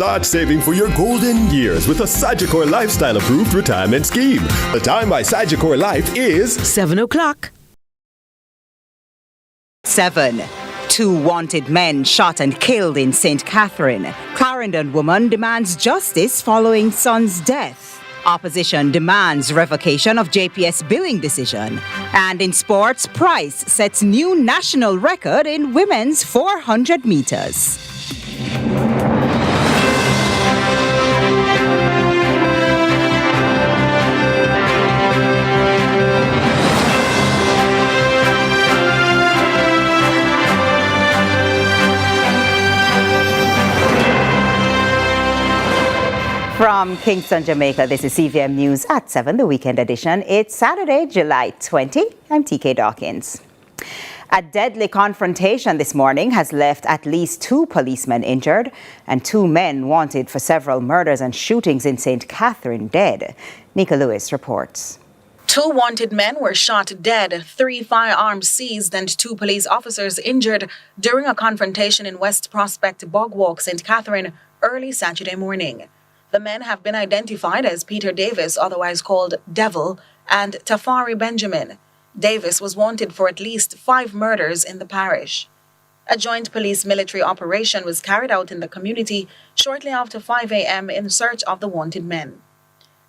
Start saving for your golden years with a Sagicor Lifestyle Approved Retirement Scheme. The time by Sagicor Life is 7 o'clock. 7. 2 wanted men shot and killed in St. Catherine. Clarendon woman demands justice following son's death. Opposition demands revocation of JPS billing decision. And in sports, Price sets new national record in women's 400 meters. From Kingston, Jamaica, this is CVM News at 7, the weekend edition. It's Saturday, July 20. I'm TK Dawkins. A deadly confrontation this morning has left at least 2 policemen injured and 2 men wanted for several murders and shootings in St. Catherine dead. Nika Lewis reports. 2 wanted men were shot dead, 3 firearms seized and 2 police officers injured during a confrontation in West Prospect Bogwalk, St. Catherine, early Saturday morning. The men have been identified as Peter Davis, otherwise called Devil, and Tafari Benjamin. Davis was wanted for at least 5 murders in the parish. A joint police-military operation was carried out in the community shortly after 5 a.m. in search of the wanted men.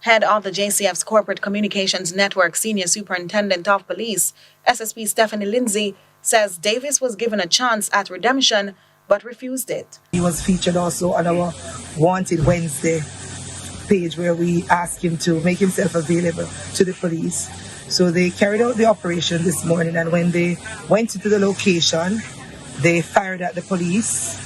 Head of the JCF's Corporate Communications Network Senior Superintendent of Police, SSP Stephanie Lindsay, says Davis was given a chance at redemption but refused it. He was featured also on our Wanted Wednesday page where we asked him to make himself available to the police. So they carried out the operation this morning, and when they went into the location, they fired at the police.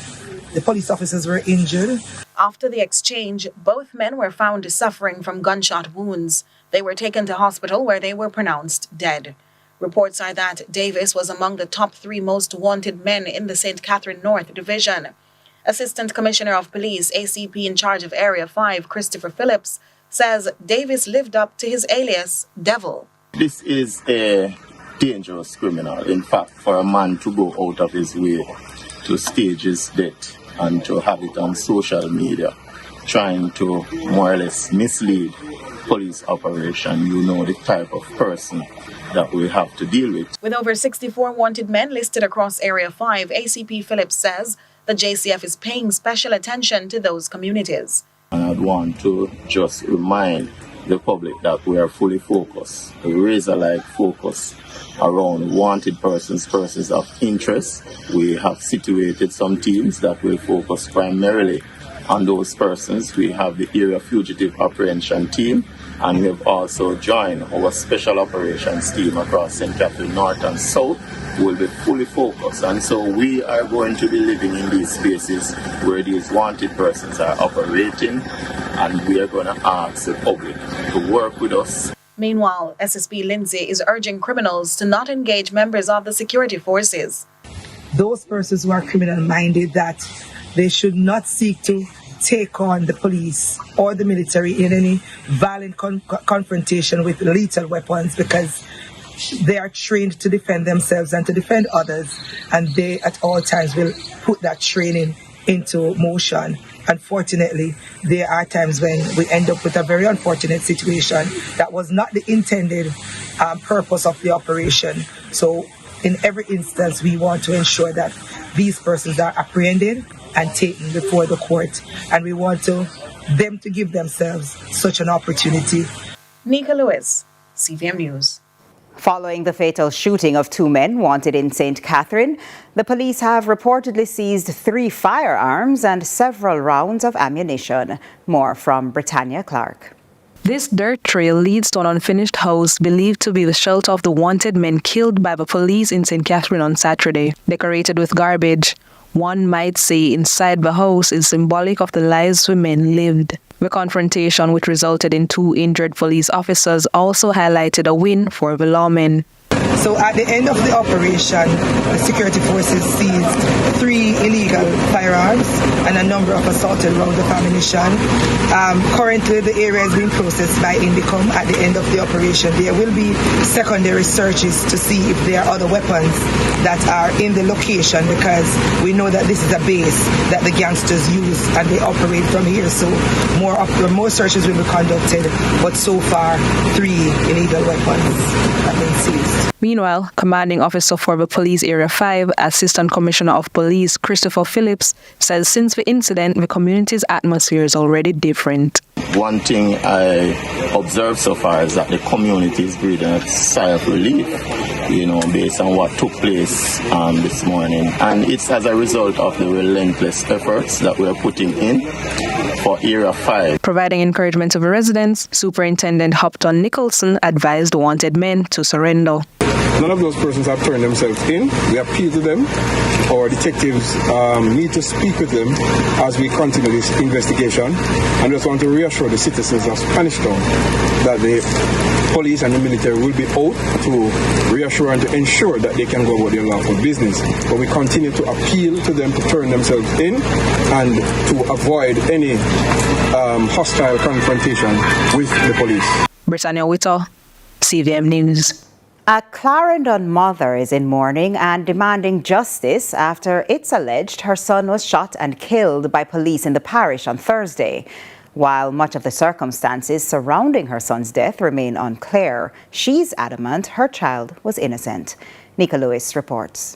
The police officers were injured. After the exchange, both men were found suffering from gunshot wounds. They were taken to hospital where they were pronounced dead. Reports are that Davis was among the top 3 most wanted men in the St. Catherine North Division. Assistant Commissioner of Police, ACP in charge of Area 5, Christopher Phillips, says Davis lived up to his alias, Devil. This is a dangerous criminal. In fact, for a man to go out of his way to stage his death and to have it on social media, trying to more or less mislead police operation, you know the type of person that we have to deal with. With over 64 wanted men listed across Area 5, ACP Phillips says the JCF is paying special attention to those communities. And I'd want to just remind the public that we are fully focused, a razor-like focus around wanted persons of interest. We have situated some teams that will focus primarily on those persons. We have the Area Fugitive Apprehension Team, and we have also joined our Special Operations Team across St. Catherine North and South, who will be fully focused. And so we are going to be living in these spaces where these wanted persons are operating, and we are going to ask the public to work with us. Meanwhile, SSP Lindsay is urging criminals to not engage members of the security forces. Those persons who are criminal-minded, that they should not seek to take on the police or the military in any violent confrontation with lethal weapons, because they are trained to defend themselves and to defend others, and they at all times will put that training into motion. Unfortunately, there are times when we end up with a very unfortunate situation that was not the intended purpose of the operation. So in every instance, we want to ensure that these persons are apprehended and taken before the court, and we want them to give themselves such an opportunity. Nika Lewis, CVM News. Following the fatal shooting of 2 men wanted in St. Catherine, the police have reportedly seized 3 firearms and several rounds of ammunition. More from Britannia Clark. This dirt trail leads to an unfinished house believed to be the shelter of the wanted men killed by the police in St. Catherine on Saturday. Decorated with garbage, one might say inside the house is symbolic of the lives women lived. The confrontation, which resulted in 2 injured police officers, also highlighted a win for the lawmen. So at the end of the operation, the security forces seized 3 illegal firearms and a number of assaulted rounds of ammunition. Currently, the area is being processed by Indicom. At the end of the operation, there will be secondary searches to see if there are other weapons that are in the location, because we know that this is a base that the gangsters use and they operate from here. So more searches will be conducted, but so far 3 illegal weapons have been seized. Meanwhile, Commanding Officer for the Police Area 5, Assistant Commissioner of Police Christopher Phillips, says since the incident, the community's atmosphere is already different. One thing I observed so far is that the community is breathing a sigh of relief, based on what took place this morning. And it's as a result of the relentless efforts that we are putting in for Area 5. Providing encouragement to the residents, Superintendent Hopton Nicholson advised wanted men to surrender. None of those persons have turned themselves in. We appeal to them. Our detectives need to speak with them as we continue this investigation. And just want to reassure the citizens of Spanish Town that the police and the military will be out to reassure and to ensure that they can go about their lawful business. But we continue to appeal to them to turn themselves in and to avoid any hostile confrontation with the police. Britannia Whittle, CVM News. A Clarendon mother is in mourning and demanding justice after it's alleged her son was shot and killed by police in the parish on Thursday. While much of the circumstances surrounding her son's death remain unclear, she's adamant her child was innocent. Nika Lewis reports.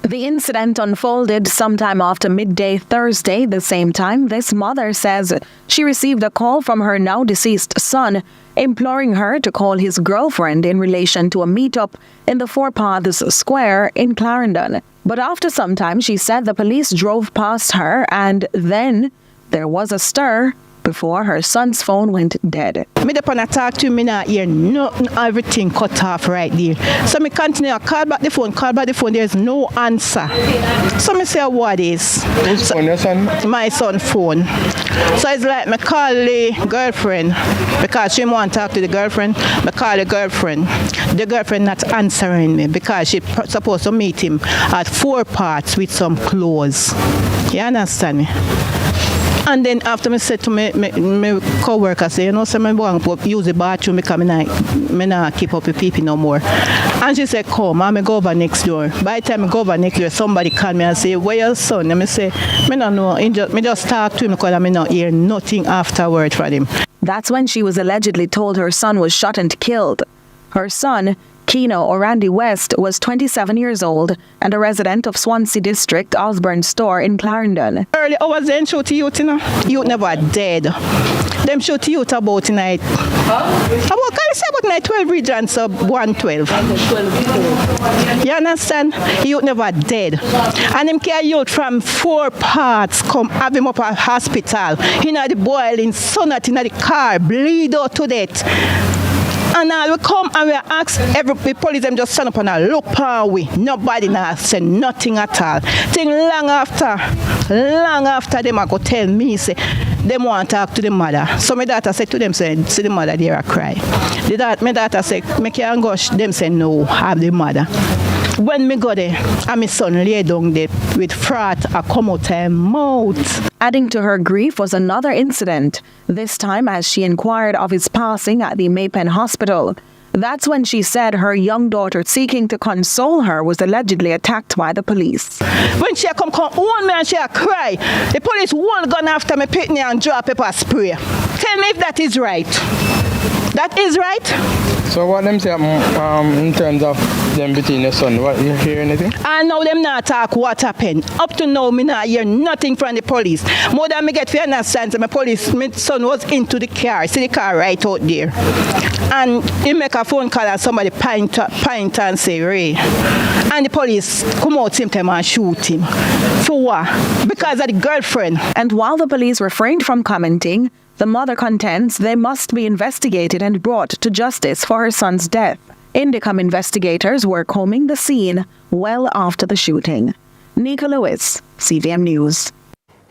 The incident unfolded sometime after midday Thursday. The same time, this mother says she received a call from her now deceased son, imploring her to call his girlfriend in relation to a meetup in the Four Paths Square in Clarendon. But after some time, she said the police drove past her and then there was a stir before her son's phone went dead. Me dey pan talk to him, me not hear nothing, everything cut off right there. So me continue, I call back the phone, there's no answer. So me say, what is? Whose phone, your son? My son's phone. So it's like me call the girlfriend, because she want to talk to the girlfriend, me call the girlfriend. The girlfriend not answering me because she supposed to meet him at Four Paths with some clothes. You understand me? And then after me said to me co-worker, say, so I want to use the bathroom because I not keep up with people no more. And she said, come, I go over next door. By the time I go over next door, somebody called me and say, where your son? And I say, I don't know. I just talk to him because I not hear nothing afterward from him. That's when she was allegedly told her son was shot and killed. Her son, Keno Orandi West, was 27 years old and a resident of Swansea District, Osborne Store in Clarendon. Early hours then shoot youth, youth never dead. Them shoot youth about tonight. About night 12 regions sub 112. You understand? Youth never dead. And them carry youth from Four Paths come have him up at hospital. He had the boiling sun in the car, bleed out to death. And now we come and we ask every police them just stand up and look for we. Nobody now say nothing at all. Think long after them I go tell me say them want to talk to the mother. So my daughter said to them say see the mother there a cry. My daughter said make you go. Them say no, have the mother. When me go there, and my son lay down there with frat a come out her mouth. Adding to her grief was another incident, this time as she inquired of his passing at the Maypen Hospital. That's when she said her young daughter, seeking to console her, was allegedly attacked by the police. When she come hold me and she cry, the police won't gun after me pitney and draw pepper spray. Tell me if that is right. That is right? So what them say in terms of them between your son? What, you hear anything? I know them not talk what happened. Up to now, me not hear nothing from the police. More than me get to understand, my son was into the car. See the car right out there. And he make a phone call and somebody point and say, Ray. And the police come out same time and shoot him. For what? Because of the girlfriend. And while the police refrained from commenting, the mother contends they must be investigated and brought to justice for her son's death. Indicom investigators were combing the scene well after the shooting. Nika Lewis, CVM News.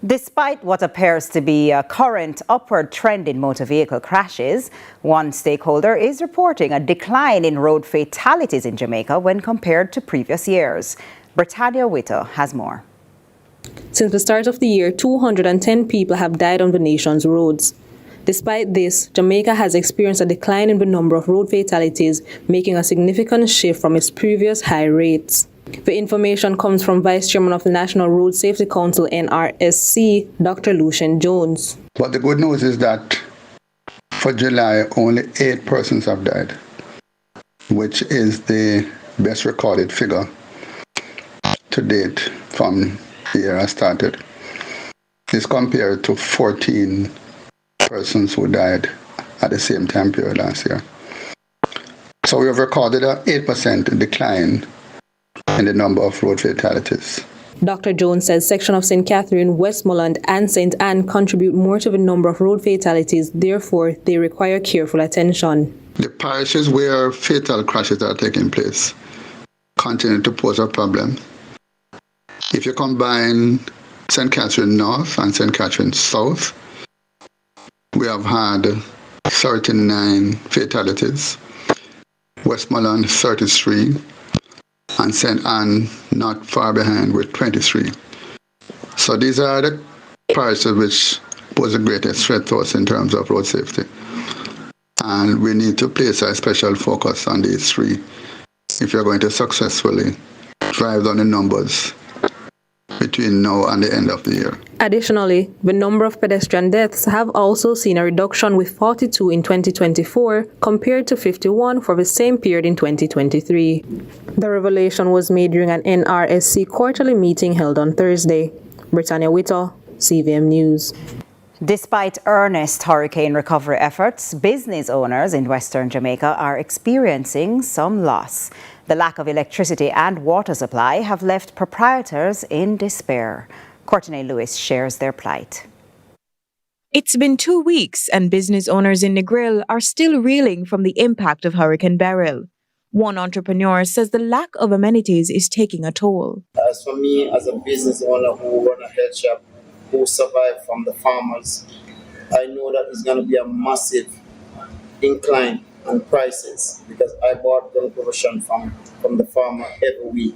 Despite what appears to be a current upward trend in motor vehicle crashes, one stakeholder is reporting a decline in road fatalities in Jamaica when compared to previous years. Britannia Witter has more. Since the start of the year, 210 people have died on the nation's roads. Despite this, Jamaica has experienced a decline in the number of road fatalities, making a significant shift from its previous high rates. The information comes from Vice Chairman of the National Road Safety Council, NRSC, Dr. Lucian Jones. But the good news is that for July, only 8 persons have died, which is the best recorded figure to date from the year I started. This compared to 14 persons who died at the same time period last year. So we have recorded an 8% decline in the number of road fatalities. Dr. Jones says sections of St. Catherine, Westmoreland, and St. Anne contribute more to the number of road fatalities. Therefore, they require careful attention. The parishes where fatal crashes are taking place continue to pose a problem. If you combine St. Catherine North and St. Catherine South, we have had 39 fatalities, Westmoreland 33, and St. Anne not far behind with 23. So these are the parishes which pose the greatest threat to us in terms of road safety. And we need to place a special focus on these three if you're going to successfully drive down the numbers between now and the end of the year. Additionally, the number of pedestrian deaths have also seen a reduction, with 42 in 2024 compared to 51 for the same period in 2023. The revelation was made during an NRSC quarterly meeting held on Thursday. Britannia Witter, CVM News. Despite earnest hurricane recovery efforts, business owners in Western Jamaica are experiencing some loss. The lack of electricity and water supply have left proprietors in despair. Courtney Lewis shares their plight. It's been 2 weeks and business owners in Negril are still reeling from the impact of Hurricane Beryl. One entrepreneur says the lack of amenities is taking a toll. As for me, as a business owner who run a health shop, who survive from the farmers, I know that there's going to be a massive incline on prices because I bought gun provision from the farmer every week.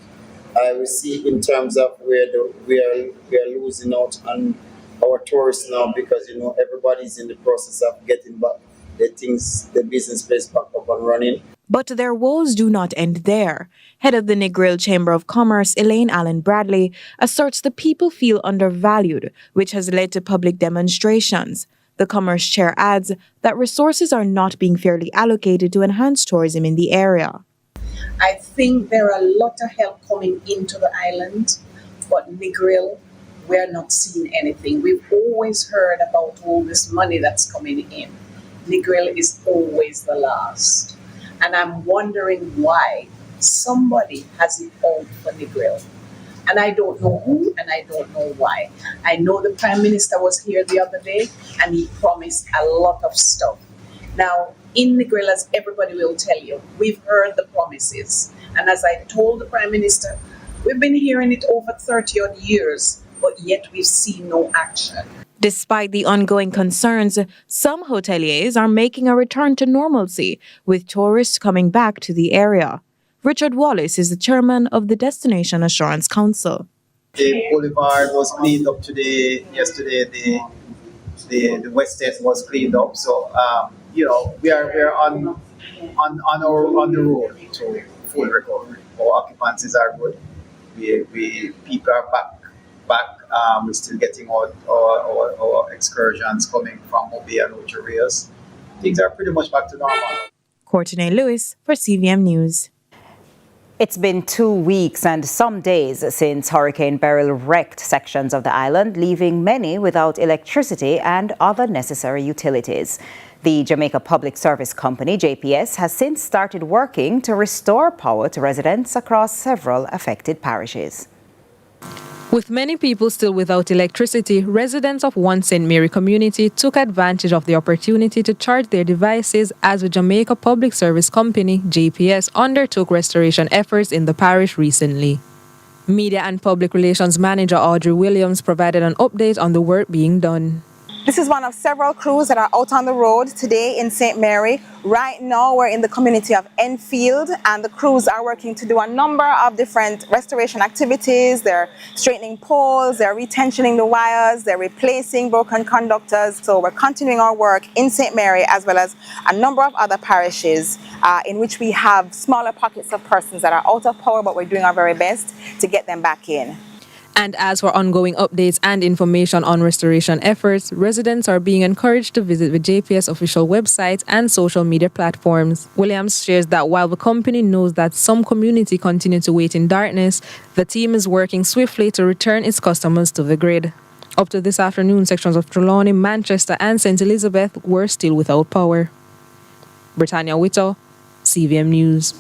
I will see in terms of where we are losing out on our tourists now because everybody's in the process of getting back the business place back up and running. But their woes do not end there. Head of the Negril Chamber of Commerce, Elaine Allen Bradley, asserts the people feel undervalued, which has led to public demonstrations. The Commerce Chair adds that resources are not being fairly allocated to enhance tourism in the area. I think there are a lot of help coming into the island, but Negril, we're not seeing anything. We've always heard about all this money that's coming in. Negril is always the last. And I'm wondering why somebody has it out for Negril. And I don't know who and I don't know why. I know the Prime Minister was here the other day and he promised a lot of stuff. Now, in Negril, as everybody will tell you, we've heard the promises. And as I told the Prime Minister, we've been hearing it over 30-odd years, but yet we've seen no action. Despite the ongoing concerns, some hoteliers are making a return to normalcy, with tourists coming back to the area. Richard Wallace is the chairman of the Destination Assurance Council. The boulevard was cleaned up today. Yesterday, the West End was cleaned up. So, we are on the road to full recovery. Our occupancies are good. People are back. We're still getting our excursions coming from Mobile and Ocherias. Things are pretty much back to normal. Courtney Lewis for CVM News. It's been 2 weeks and some days since Hurricane Beryl wrecked sections of the island, leaving many without electricity and other necessary utilities. The Jamaica Public Service Company, JPS, has since started working to restore power to residents across several affected parishes. With many people still without electricity, residents of One St. Mary community took advantage of the opportunity to charge their devices as the Jamaica Public Service Company, JPS, undertook restoration efforts in the parish recently. Media and Public Relations Manager Audrey Williams provided an update on the work being done. This is one of several crews that are out on the road today in St. Mary. Right now, we're in the community of Enfield, and the crews are working to do a number of different restoration activities. They're straightening poles, they're retensioning the wires, they're replacing broken conductors. So we're continuing our work in St. Mary as well as a number of other parishes in which we have smaller pockets of persons that are out of power, but we're doing our very best to get them back in. And as for ongoing updates and information on restoration efforts, residents are being encouraged to visit the JPS official website and social media platforms. Williams shares that while the company knows that some community continue to wait in darkness, the team is working swiftly to return its customers to the grid. Up to this afternoon, sections of Trelawney, Manchester and St. Elizabeth were still without power. Britannia Whittle, CVM News.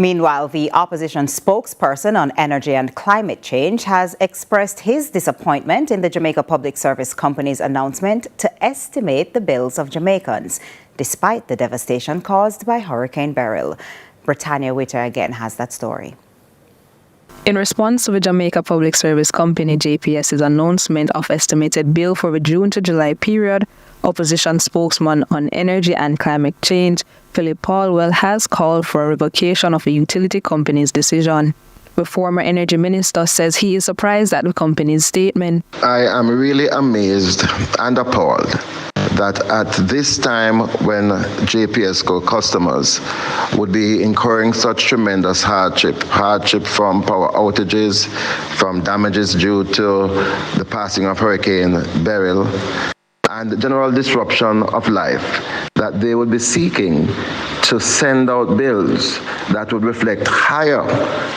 Meanwhile, the opposition spokesperson on energy and climate change has expressed his disappointment in the Jamaica Public Service Company's announcement to estimate the bills of Jamaicans, despite the devastation caused by Hurricane Beryl. Britannia Witter again has that story. In response to the Jamaica Public Service Company JPS's announcement of estimated bill for the June to July period, opposition spokesman on energy and climate change, Philip Paulwell, has called for a revocation of the utility company's decision. The former energy minister says he is surprised at the company's statement. I am really amazed and appalled that at this time when JPSCO customers would be incurring such tremendous hardship from power outages, from damages due to the passing of Hurricane Beryl, and the general disruption of life, that they would be seeking to send out bills that would reflect higher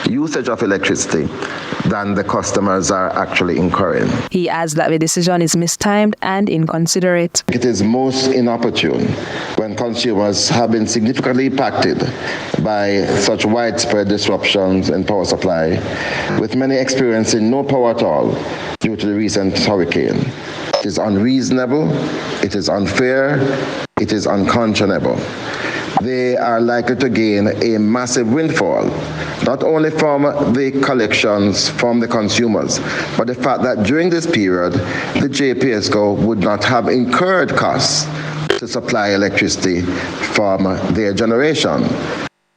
usage of electricity than the customers are actually incurring. He adds that the decision is mistimed and inconsiderate. It is most inopportune when consumers have been significantly impacted by such widespread disruptions in power supply, with many experiencing no power at all due to the recent hurricane. It is unreasonable, it is unfair, it is unconscionable. They are likely to gain a massive windfall, not only from the collections from the consumers, but the fact that during this period, the JPSCO would not have incurred costs to supply electricity from their generation.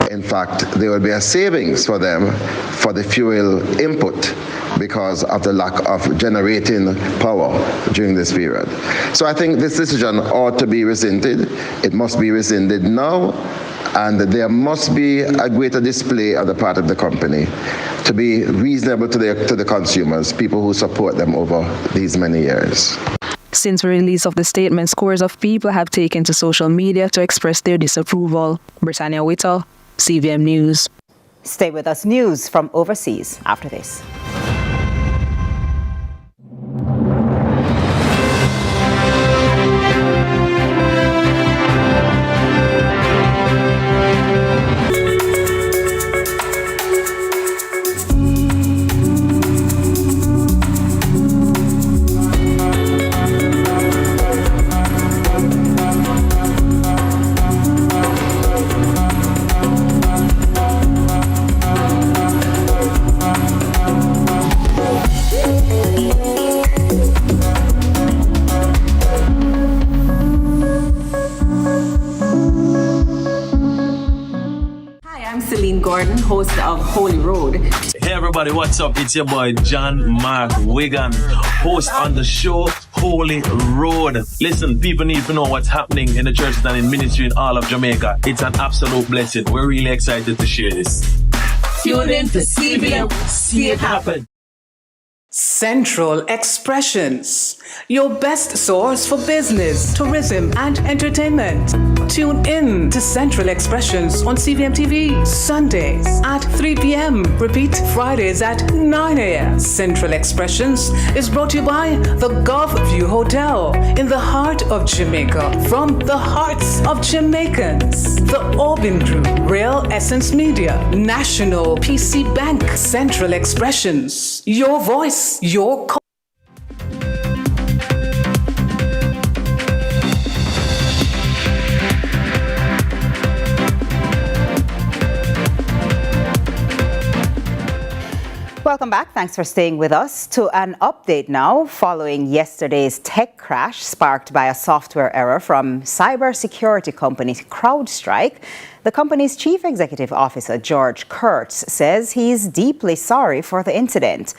In fact, there will be a savings for them for the fuel input because of the lack of generating power during this period. So I think this decision ought to be rescinded. It must be rescinded now, and there must be a greater display on the part of the company to be reasonable to the consumers, people who support them over these many years. Since the release of the statement, scores of people have taken to social media to express their disapproval. Britannia Whittle, CVM News. Stay with us. News from overseas after this. Host of Holy Road. Hey everybody, what's up? It's your boy John Mark Wigan, host on the show Holy Road. Listen, people need to know what's happening in the churches and in ministry in all of Jamaica. It's an absolute blessing. We're really excited to share this. Tune in to CVM See It Happen. Central Expressions, your best source for business, tourism, and entertainment. Tune in to Central Expressions on CVM TV, Sundays at 3 p.m. Repeat Fridays at 9 a.m. Central Expressions is brought to you by the Gulf View Hotel in the heart of Jamaica, from the hearts of Jamaicans. The Orbin Group, Real Essence Media, National PC Bank, Central Expressions, your voice, your call. Welcome back. Thanks for staying with us. To an update now, following yesterday's tech crash sparked by a software error from cybersecurity company CrowdStrike, the company's chief executive officer, George Kurtz, says he's deeply sorry for the incident.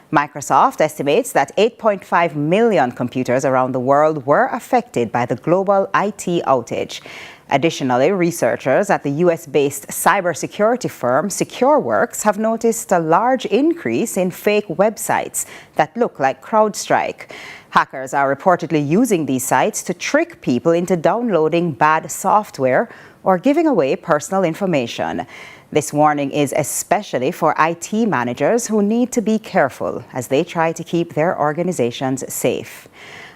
Microsoft estimates that 8.5 million computers around the world were affected by the global IT outage. Additionally, researchers at the US-based cybersecurity firm SecureWorks have noticed a large increase in fake websites that look like CrowdStrike. Hackers are reportedly using these sites to trick people into downloading bad software or giving away personal information. This warning is especially for IT managers who need to be careful as they try to keep their organizations safe.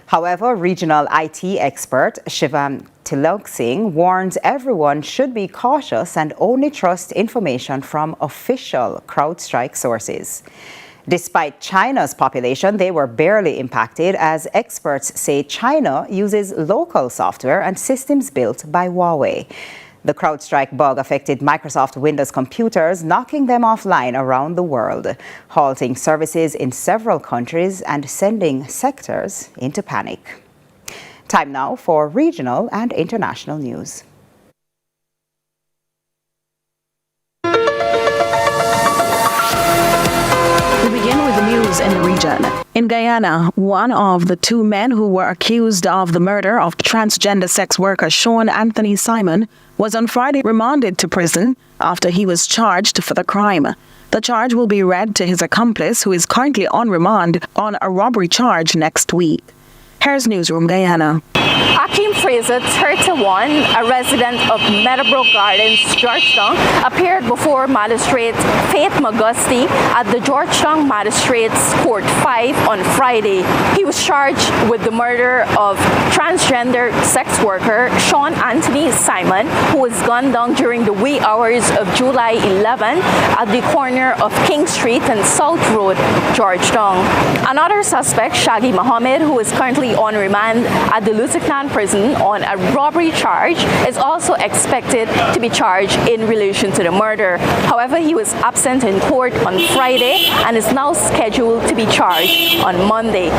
However, regional IT expert Shivam Tiloksing warns everyone should be cautious and only trust information from official CrowdStrike sources. Despite China's population, they were barely impacted as experts say China uses local software and systems built by Huawei. The CrowdStrike bug affected Microsoft Windows computers, knocking them offline around the world, halting services in several countries and sending sectors into panic. Time now for regional and international news. We begin with the news in the region. In Guyana, one of the two men who were accused of the murder of transgender sex worker Sean Anthony Simon was on Friday remanded to prison after he was charged for the crime. The charge will be read to his accomplice, who is currently on remand on a robbery charge next week. Here's Newsroom Guyana. Akeem Fraser, 31, a resident of Meadowbrook Gardens, Georgetown, appeared before Magistrate Faith Magusti at the Georgetown Magistrates Court 5 on Friday. He was charged with the murder of transgender sex worker Sean Anthony Simon, who was gunned down during the wee hours of July 11 at the corner of King Street and South Road, Georgetown. Another suspect, Shaggy Mohammed, who is currently on remand at the Lutiknan prison on a robbery charge, is also expected to be charged in relation to the murder. However, he was absent in court on Friday and is now scheduled to be charged on Monday.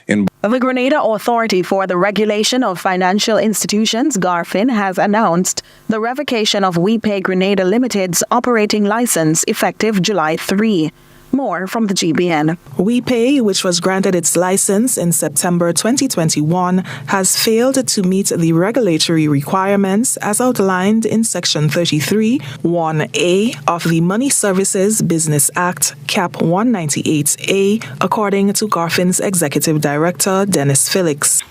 The Grenada Authority for the Regulation of Financial Institutions, GARFIN, has announced the revocation of We Pay Grenada Limited's operating license effective July 3. More from the GBN. We Pay, which was granted its license in September 2021, has failed to meet the regulatory requirements as outlined in Section 33, 1A of the Money Services Business Act, Cap 198A, according to GARFIN's Executive Director, Dennis Felix.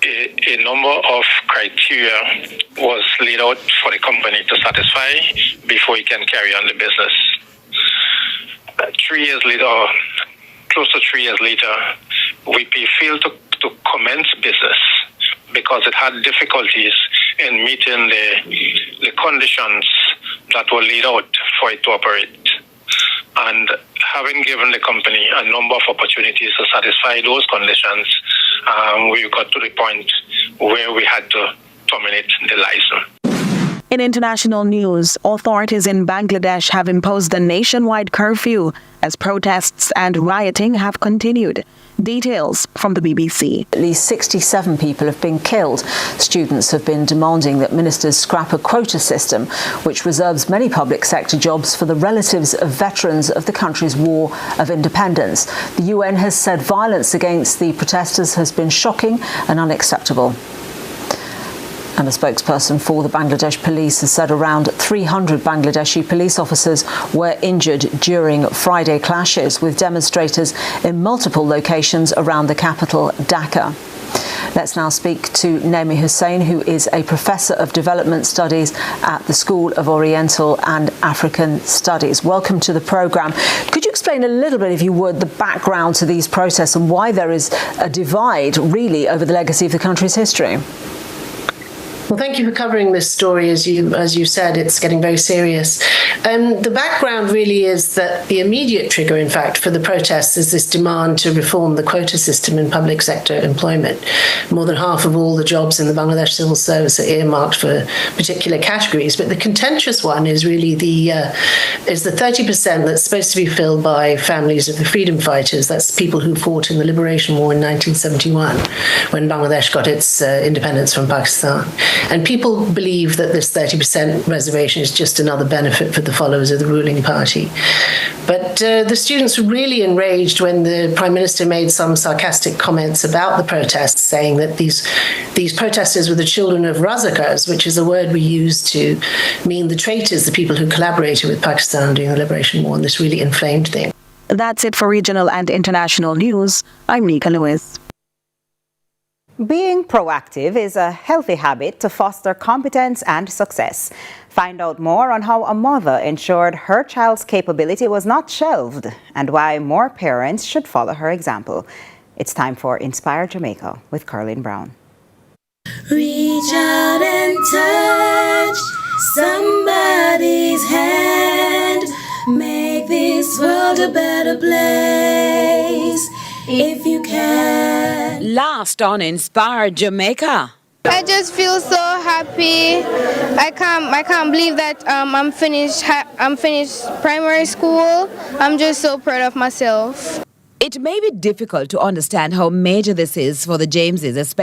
A number of criteria was laid out for the company to satisfy before it can carry on the business. 3 years later, or close to 3 years later, WePay failed to commence business because it had difficulties in meeting the conditions that were laid out for it to operate. And having given the company a number of opportunities to satisfy those conditions, we got to the point where we had to terminate the license. In international news, authorities in Bangladesh have imposed a nationwide curfew as protests and rioting have continued. Details from the BBC. At least 67 people have been killed. Students have been demanding that ministers scrap a quota system, which reserves many public sector jobs for the relatives of veterans of the country's war of independence. The UN has said violence against the protesters has been shocking and unacceptable. And a spokesperson for the Bangladesh police has said around 300 Bangladeshi police officers were injured during Friday clashes with demonstrators in multiple locations around the capital, Dhaka. Let's now speak to Naomi Hussain, who is a professor of development studies at the School of Oriental and African Studies. Welcome to the programme. Could you explain a little bit, if you would, the background to these protests and why there is a divide, really, over the legacy of the country's history? Well, thank you for covering this story. As you said, it's getting very serious. The background really is that the immediate trigger, in fact, for the protests is this demand to reform the quota system in public sector employment. More than half of all the jobs in the Bangladesh civil service are earmarked for particular categories, but the contentious one is really the 30% that's supposed to be filled by families of the freedom fighters. That's people who fought in the Liberation War in 1971, when Bangladesh got its independence from Pakistan. And people believe that this 30% reservation is just another benefit for the followers of the ruling party. But the students were really enraged when the Prime Minister made some sarcastic comments about the protests, saying that these protesters were the children of razakars, which is a word we use to mean the traitors, the people who collaborated with Pakistan during the Liberation War, and this really inflamed things. That's it for regional and international news. I'm Nika Lewis. Being proactive is a healthy habit to foster competence and success. Find out more on how a mother ensured her child's capability was not shelved and why more parents should follow her example. It's time for Inspire Jamaica with Carlin Brown. Reach out and touch somebody's hand. Make this world a better place. If you can. Last on Inspire Jamaica. I just feel so happy. I can't believe that I'm finished primary school. I'm just so proud of myself. It may be difficult to understand how major this is for the Jameses, especially